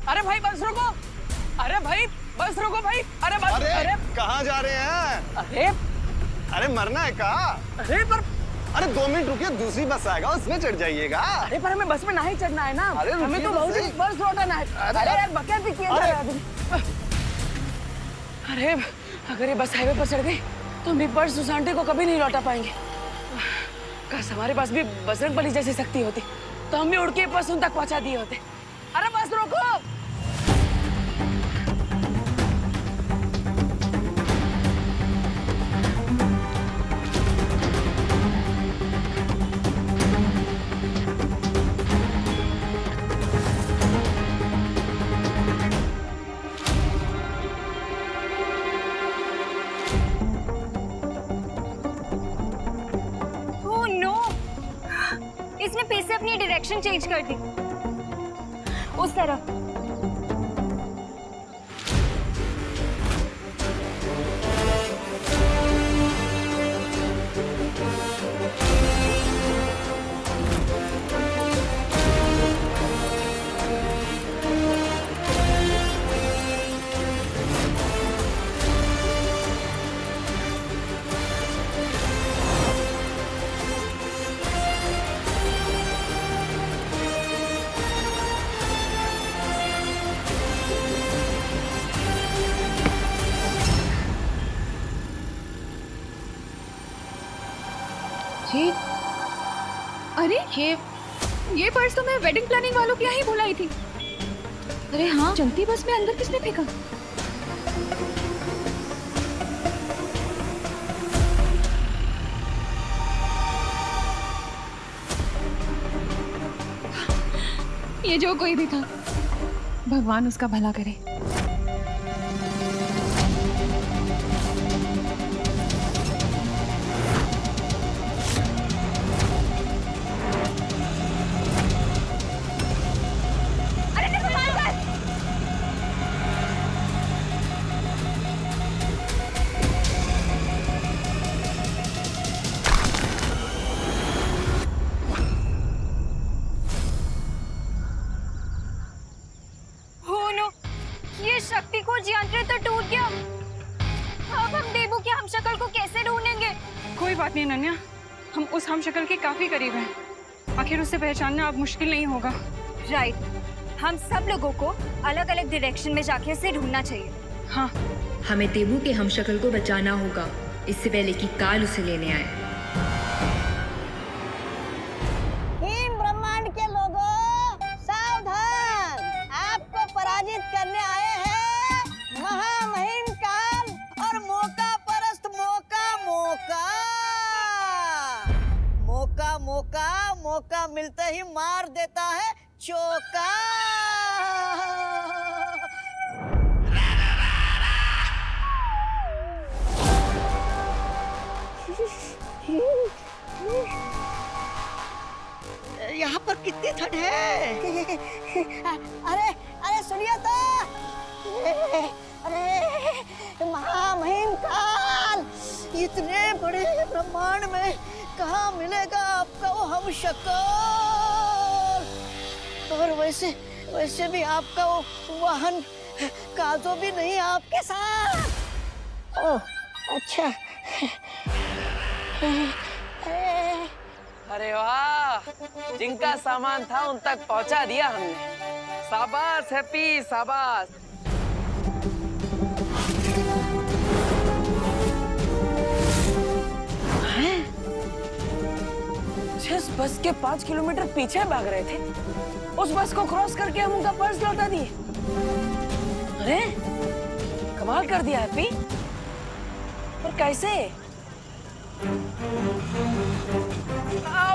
अरे भाई बस रोको। अरे भाई बस रोको भाई। अरे बस। अरे कहाँ जा रहे हैं? अरे मरना है कहा? अरे 2 मिनट रुकिए, दूसरी बस आएगा उसमें चढ़ जाइएगा। अरे पर हमें बस में नहीं चढ़ना है ना। अरे हमें तो बहुत बस लौटाना है। अरे यार बकैत भी किया जा रहा। अरे अगर ये बस हाईवे पर चढ़ गई तो हम पर्स सुसांटे को कभी नहीं लौटा पाएंगे। काश हमारे पास भी बजरंगबली जैसी शक्ति होती तो हम भी उड़ के पर्स उन तक पहुंचा दिए होते। अरे बस रोको। इसने फिर से अपनी डायरेक्शन चेंज कर दी उस तरफ। ये अरे ये पर्स तो मैं वेडिंग प्लानिंग वालों के यहाँ ही भुलाई थी। अरे हाँ, चलती बस में अंदर किसने फेंका? ये जो कोई भी था, भगवान उसका भला करे। शक्ति को यंत्र तो टूट गया। अब हम देबू की हमशक्ल को कैसे ढूंढेंगे? कोई बात नहीं अनन्या, हम उस हमशक्ल के काफी करीब हैं। आखिर उसे पहचानना अब मुश्किल नहीं होगा। राइट, हम सब लोगों को अलग अलग डायरेक्शन में जाके उसे ढूंढना चाहिए। हाँ, हमें देबू के हमशक्ल को बचाना होगा इससे पहले कि काल उसे लेने आए। ब्रह्मांड के लोगों सावधान, आपको पराजित करने आए हैं महामहिम काल और मौका परस्त मौका मिलते ही मार देता है चौका। यहाँ पर कितनी ठंड है? अरे सुनिए तो, अरे महामहिम काल, इतने बड़े ब्रह्मांड में कहाँ मिलेगा आपका वो हमशक्ल? और वैसे भी आपका वो वाहन काजो भी नहीं आपके साथ। ओह अच्छा। अरे वाह, जिनका सामान था उन तक पहुंचा दिया हमने। शाबाश हैप्पी, शाबाश। जिस बस के 5 किलोमीटर पीछे भाग रहे थे, उस बस को क्रॉस करके हम उनका पर्स लौटा दिए। अरे कमाल कर दिया हैप्पी। और कैसे?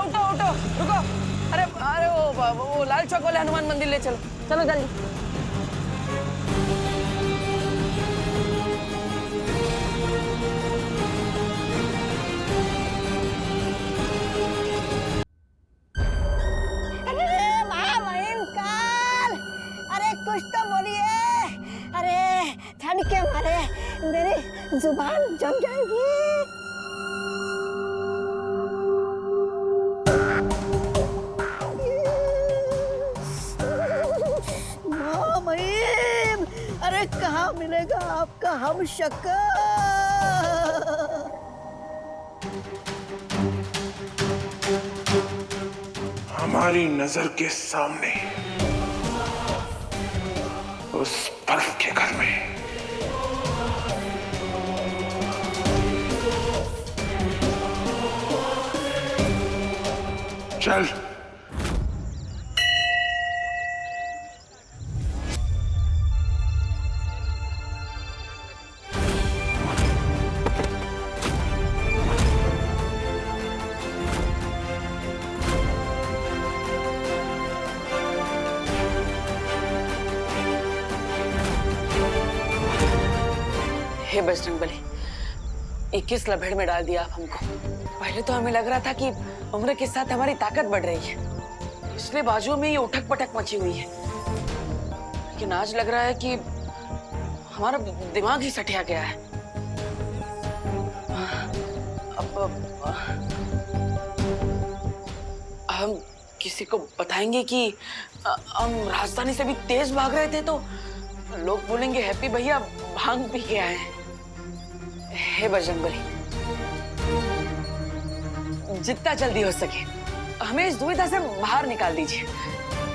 उठो रुको। अरे वो लाल चौक वाले हनुमान मंदिर ले चलो। चलो जल्दी। कुछ तो बोलिए। अरे ठंड के मारे मेरी जुबान जम जाएगी। महामहिम हम शक्ल। हमारी नजर के सामने उस बर्फ के घर में चल। हे बजरंगबली, 21 लभेड़ में डाल दिया आप हमको। पहले तो हमें लग रहा था कि उम्र के साथ हमारी ताकत बढ़ रही है, इसलिए बाजुओं में ये उठक पटक मची हुई है। लेकिन आज लग रहा है कि हमारा दिमाग ही सटिया गया है। अब हम किसी को बताएंगे कि हम राजधानी से भी तेज भाग रहे थे तो लोग बोलेंगे हैप्पी भैया भांग पी के आए हैं। हे बजरंगबली, जितना जल्दी हो सके हमें इस दुविधा से बाहर निकाल दीजिए,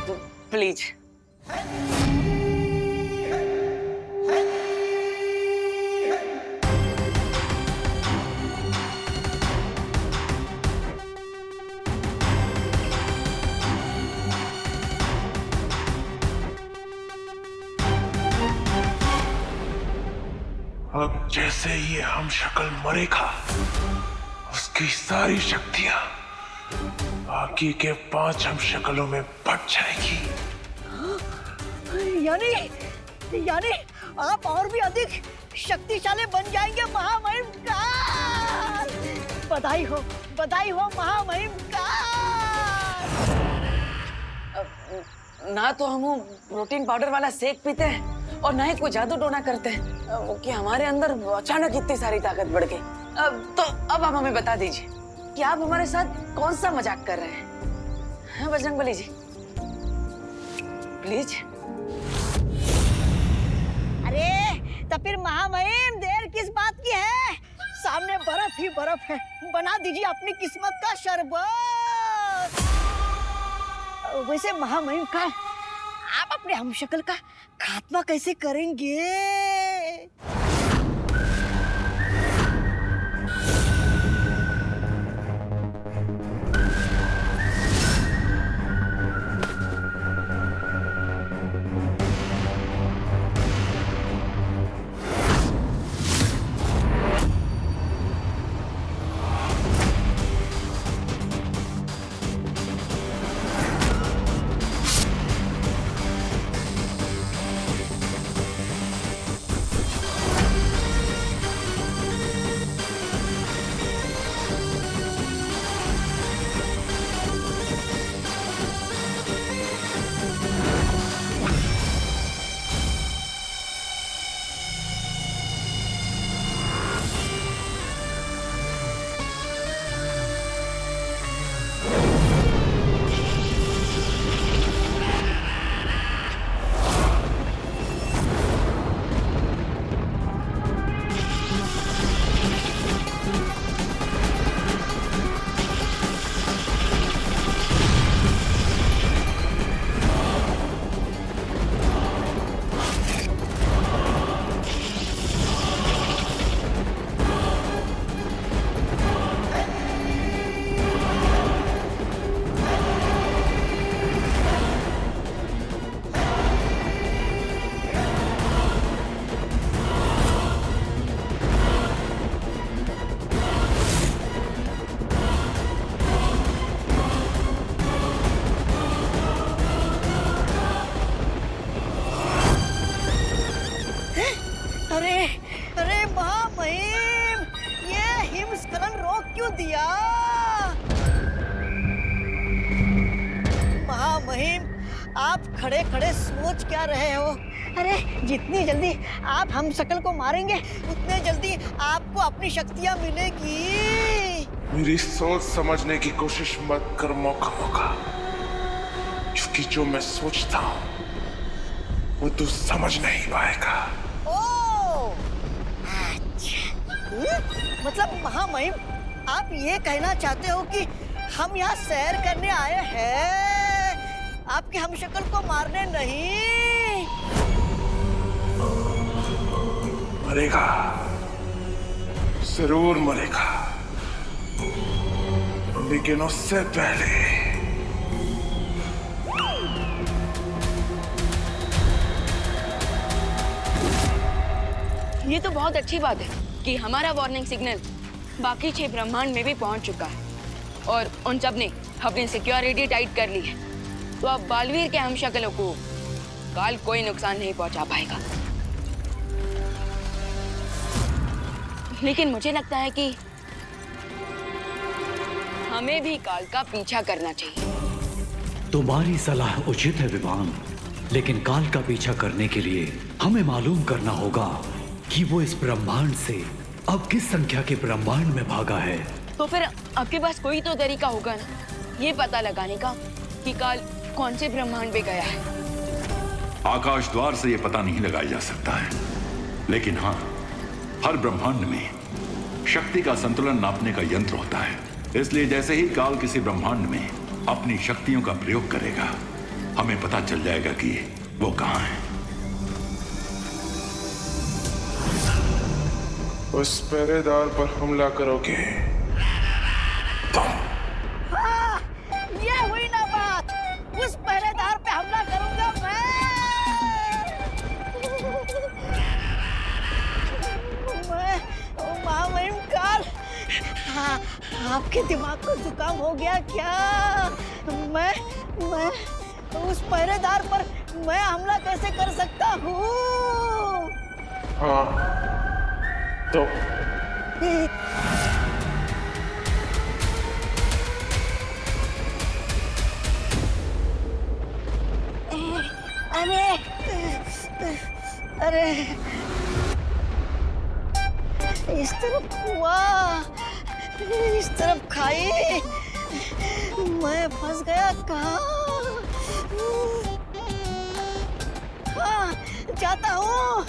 तो प्लीज। अब जैसे ये हम शक्ल मरेगा, उसकी सारी शक्तियां बाकी के 5 हम शक्लों में बट जाएगी। यानी आप और भी अधिक शक्तिशाली बन जाएंगे महामहिम काल। बधाई हो महामहिम काल। ना तो हम प्रोटीन पाउडर वाला शेक पीते हैं और ना ही कोई जादू टोना करते हैं कि हमारे अंदर अचानक इतनी सारी ताकत बढ़ गई। तो अब आप हमें बता दीजिए कि आप हमारे साथ कौन सा मजाक कर रहे हैं? हाँ बजरंगबली जी, प्लीज। अरे तो फिर महामहिम देर किस बात की है? सामने बर्फ ही बर्फ है, बना दीजिए अपनी किस्मत का शरबत। वैसे महामहिम का आप अपने हमशक्ल का खात्मा कैसे करेंगे? अरे महामहिम, ये हिमस्खलन रोक क्यों दिया? महामहिम, आप खड़े खड़े सोच क्या रहे हो? अरे जितनी जल्दी आप हम शक्ल को मारेंगे उतने जल्दी आपको अपनी शक्तियां मिलेगी। मेरी सोच समझने की कोशिश मत कर मौका, क्योंकि जो मैं सोचता हूँ वो तू समझ नहीं पाएगा। मतलब महामहिम, आप ये कहना चाहते हो कि हम यहाँ सैर करने आए हैं, आपके हमशक्ल को मारने नहीं? मरेगा, जरूर मरेगा, लेकिन उससे पहले ये तो बहुत अच्छी बात है कि हमारा वार्निंग सिग्नल बाकी 6 ब्रह्मांड में भी पहुंच चुका है और उन सब ने अपनी सिक्योरिटी टाइट कर ली है। तो अब बालवीर के हमशक्लों को काल कोई नुकसान नहीं पहुंचा पाएगा। लेकिन मुझे लगता है कि हमें भी काल का पीछा करना चाहिए। तुम्हारी सलाह उचित है विवान, लेकिन काल का पीछा करने के लिए हमें मालूम करना होगा कि वो इस ब्रह्मांड से अब किस संख्या के ब्रह्मांड में भागा है। तो फिर आपके पास कोई तो तरीका होगा ना ये पता लगाने का कि काल कौन से ब्रह्मांड में गया है। आकाश द्वार से ये पता नहीं लगाया जा सकता है, लेकिन हाँ, हर ब्रह्मांड में शक्ति का संतुलन नापने का यंत्र होता है। इसलिए जैसे ही काल किसी ब्रह्मांड में अपनी शक्तियों का प्रयोग करेगा, हमें पता चल जाएगा कि वो कहाँ है। उस पहरेदार पर हमला करोगे तुम। हाँ, ये हुई ना बात। उस पहरेदार पे हमला करूंगा मैं महामहिम काल। हाँ, आपके दिमाग को जुकाम हो गया क्या? मैं उस पहरेदार पर मैं हमला कैसे कर सकता हूँ? हाँ तो अरे इस तरफ हुआ, इस तरफ खाई, मैं फंस गया कहाँ? जाता हूँ।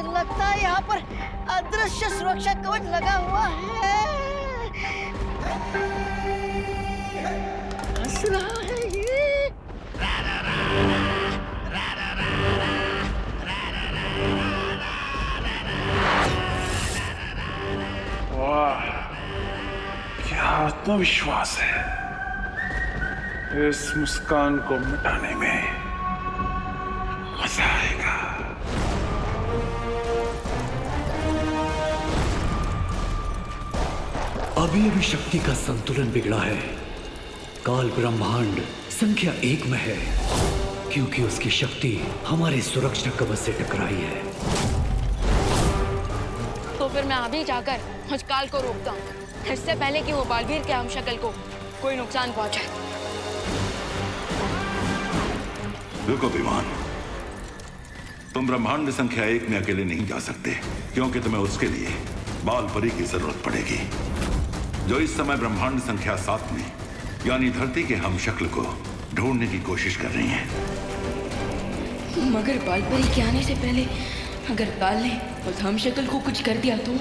लगता है यहाँ पर अदृश्य सुरक्षा कवच लगा हुआ है। हंस रहा है ये। वाह, क्या आत्मविश्वास है। इस मुस्कान को मिटाने में मजा आएगा। अभी शक्ति का संतुलन बिगड़ा है। काल ब्रह्मांड संख्या 1 में है क्योंकि उसकी शक्ति हमारे सुरक्षा कवच से टकराई है। तो फिर मैं अभी जाकर उस काल को रोकता हूँ, इससे पहले कि वो बालवीर के हमशक्ल को कोई नुकसान पहुंचाए। रुको विमान, तुम ब्रह्मांड संख्या 1 में अकेले नहीं जा सकते, क्योंकि तुम्हें उसके लिए बाल परी की जरूरत पड़ेगी, जो इस समय ब्रह्मांड संख्या 7 में यानी धरती के हमशक्ल को ढूंढने की कोशिश कर रही हैं। मगर बालपरी के आने से पहले अगर काल ने उस हमशक्ल को कुछ कर दिया तो?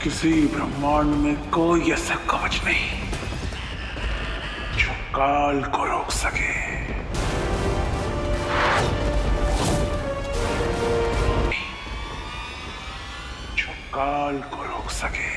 किसी ब्रह्मांड में कोई ऐसा कवच नहीं जो काल को रोक सके। जो काल को रोक सके।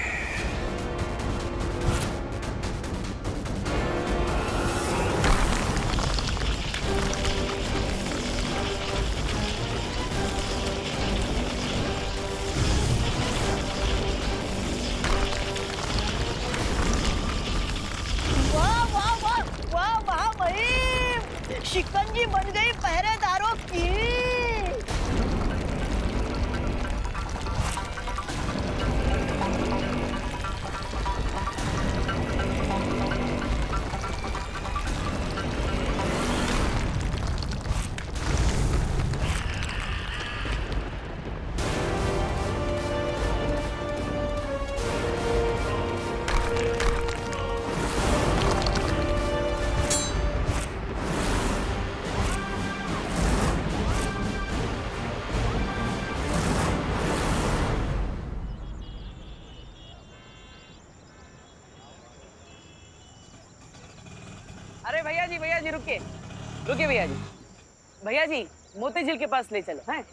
अरे भैया जी रुकिए रुकिए भैया जी मोती झील के पास ले चलो हैं।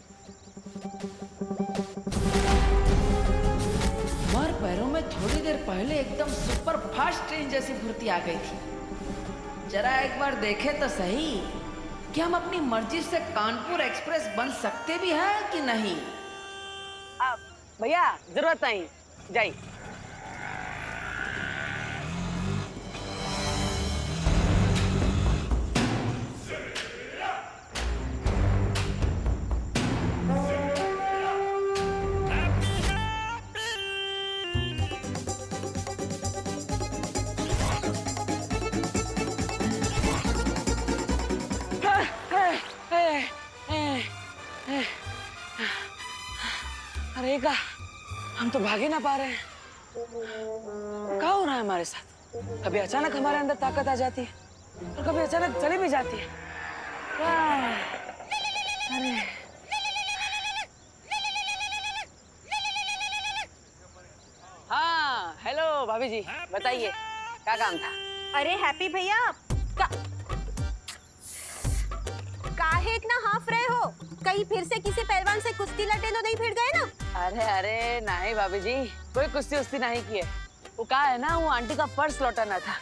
हमारे पैरों में थोड़ी देर पहले एकदम सुपर फास्ट ट्रेन जैसी फुर्ती आ गई थी। जरा एक बार देखे तो सही कि हम अपनी मर्जी से कानपुर एक्सप्रेस बन सकते भी हैं कि नहीं। आप भैया जरूरत नहीं जाइए। अरे का हम तो भाग ही ना पा रहे हैं। क्या हो रहा है हमारे साथ? कभी अचानक हमारे अंदर ताकत आ जाती है और कभी अचानक चली भी जाती है। अरे हाँ हेलो भाभी जी बताइए क्या काम था? अरे हैप्पी भैया काहे इतना हाफ रहे हो? कहीं फिर से किसी पहलवान से कुश्ती लड़े तो नहीं फिर गए ना? अरे नहीं भाभी जी कोई कुश्ती उस्ती नहीं की है। वो कहा है ना वो आंटी का पर्स लौटाना था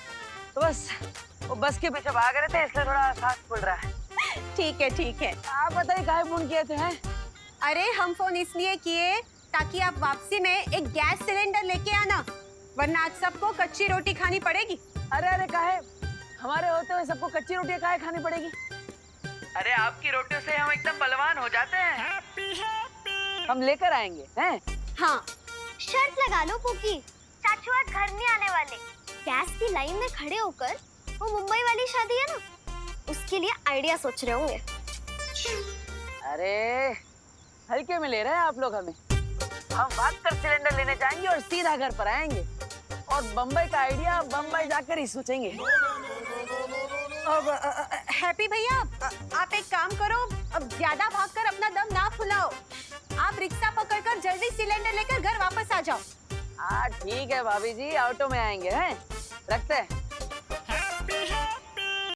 तो बस वो बस के पीछे भाग रहे थे इसलिए थोड़ा सांस फूल रहा है। ठीक है। आप बताइए काहे फोन किए थे? हैं? अरे हम फोन इसलिए किए ताकि आप वापसी में एक गैस सिलेंडर लेके आना, वरना आज सबको कच्ची रोटी खानी पड़ेगी। अरे काहे हमारे होते हुए सबको कच्ची रोटियां काहे खानी पड़ेगी? अरे आपकी रोटियों से हम एकदम बलवान हो जाते हैं। हम लेकर आएंगे हैं? हाँ शर्त लगा लो पुकी, चाचू आज घर नहीं आने वाले। गैस की लाइन में खड़े होकर वो मुंबई वाली शादी है ना, उसके लिए आइडिया सोच रहे होंगे। अरे हल्के में ले रहे हैं आप लोग हमें। हम भाग कर सिलेंडर लेने जाएंगे और सीधा घर पर आएंगे और बम्बई का आइडिया बम्बई जाकर ही सोचेंगे। अब हैप्पी भैया आप एक काम करो, अब ज्यादा भागकर अपना दम ना फुलाओ। आप रिक्शा पकड़कर जल्दी सिलेंडर लेकर घर वापस आ जाओ। हाँ ठीक है भाभी जी ऑटो में आएंगे हैं। रखते हैं।